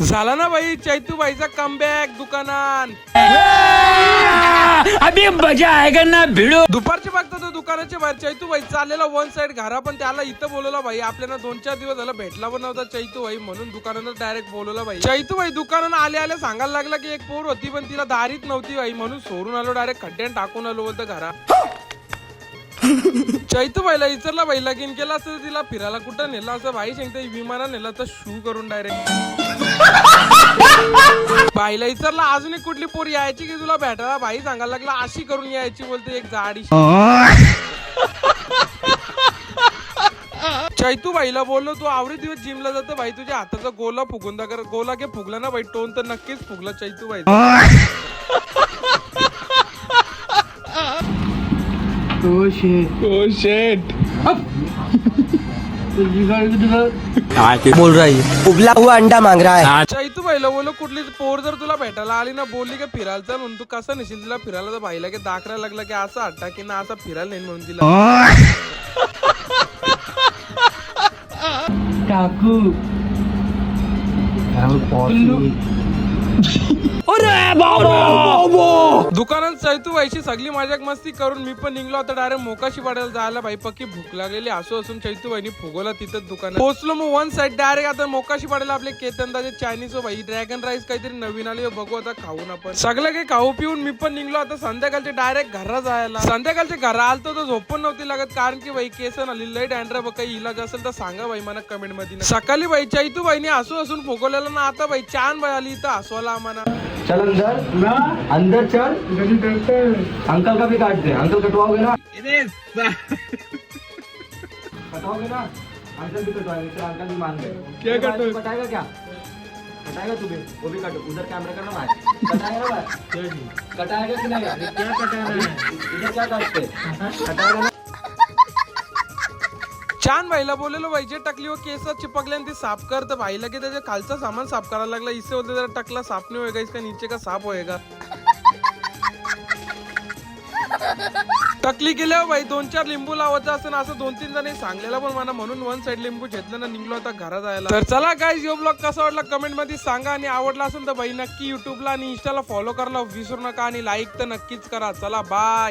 झाला ना भाई चैतू भाईचा कमबॅक दुकानात. अभी मजा आएगा ना भिडो. दुपारचे बघता तो दुकानाच्या बाहेर चैतू भाई चाललेला वन साइड घरा, पण त्याला इथं बोलवला भाई. आपल्याला 2-4 दिवस झाला भेटला पण नव्हता चैतू भाई, म्हणून दुकानानं डायरेक्ट बोलवला भाई. चैतू भाई दुकानानं आले सांगायला लागला की एक पोर होती पण तिला दारीत नव्हती भाई, म्हणून सोडून आलो डायरेक्ट खड्ड्यात टाकून आलो बोलतो घरा. चैतू भाईला विचारला भाई लगीन केला असं तिला फिरायला कुठं नेला असं भाई सांगते विमाना नेला तर शू करून डायरेक्ट. भाईला विचारला अजून एक कुठली पोरी यायची की तुला भेटायला, भाई सांगायला लागला अशी करून यायची बोलते एक जाडी. चैतू भाईला बोललो तू आवरी दिवस जिमला जातो भाई, तुझ्या हाताचा गोला फुगून दाखर. गोला के फुगला ना भाई, टोन तर नक्कीच फुगला चैतू भाई. बोल रहा है उबला हुआ अंडा मांग रहा है. चैतू भाईला बोललो कुठली पोर जर तुला भेटायला आली ना बोलली का फिरायला चल म्हणून तू कसा नेशील तिला फिरायला, तर भाईला की दाखरा लागला की असं हट्टा की ना असा फिरायला नाही म्हणून तिला. दुकानात चैतू भाईची सगळी मजाक मस्ती करून मी पण निघलो होता डायरेक्ट मोकाशी पाडायला जायला. भाई पक्की भूक लागलेली असो असून चैतू भाईनी फुगवला तिथं दुकानात. पोहोचलो मग वन साइड डायरेक्ट आता मोकाशी पाडायला आपले केतनदाचे चायनीज हो भाई, ड्रॅगन राईस काहीतरी नवीन आले बघू आता खाऊन आपण. सगळं काही खाऊ पिऊन मी पण निघलो आता संध्याकाळचे डायरेक्ट घरा जायला. संध्याकाळचे घरा आलतो तर झोप पण नव्हती लागत, कारण की भाई केस आली लय डॅन्ड्रफ. काही इलाज असेल तर सांगा भाई मला कमेंट मध्ये. सकाळी भाई चैतू भाईनी हसू हसून फुगवलेलं ना, आता भाई चान भाई आली इथं हसवाला आम्हाला. चल अंदर चल. अंकल का भी काट दे. अंकल कटवाओगे ना? कटवाओगे ना? अंकल भी कटवाएंगे. चल अंकल भी मान गए. क्या कटवाओगे? कटाएगा क्या? कटाएगा तू भी? वो भी काटो. उधर कैमरा करना भाई. कटाएगा ना भाई? कटाएगा कि नहीं? क्या कटाना है? इधर क्या काटते? कटाएगा ना? छान भाईला बोललेलो भाई जे टकली व केस चिपकले आणि ते साफ कर, तर भाईला की त्याच्या खालचा सामान साफ करायला लागला. इससे बोलते जरा टकला साफ नहीं होएगा, इसका नीचे का साफ होएगा. टकली केल्यावर भाई 2-4 लिंबू लावायचं असं असं 2-3 जण सांगलेला पण मला, म्हणून वन साइड लिंबू घेतलं ना निघलो आता घरा जायला. तर चला गाईज यो ब्लॉग कसा वाटला कमेंट मध्ये सांगा, आणि आवडला असेल तर भाई नक्की युट्यूबला आणि इंस्टाला फॉलो करायला विसरू नका, आणि लाईक तर नक्कीच करा. चला बाय.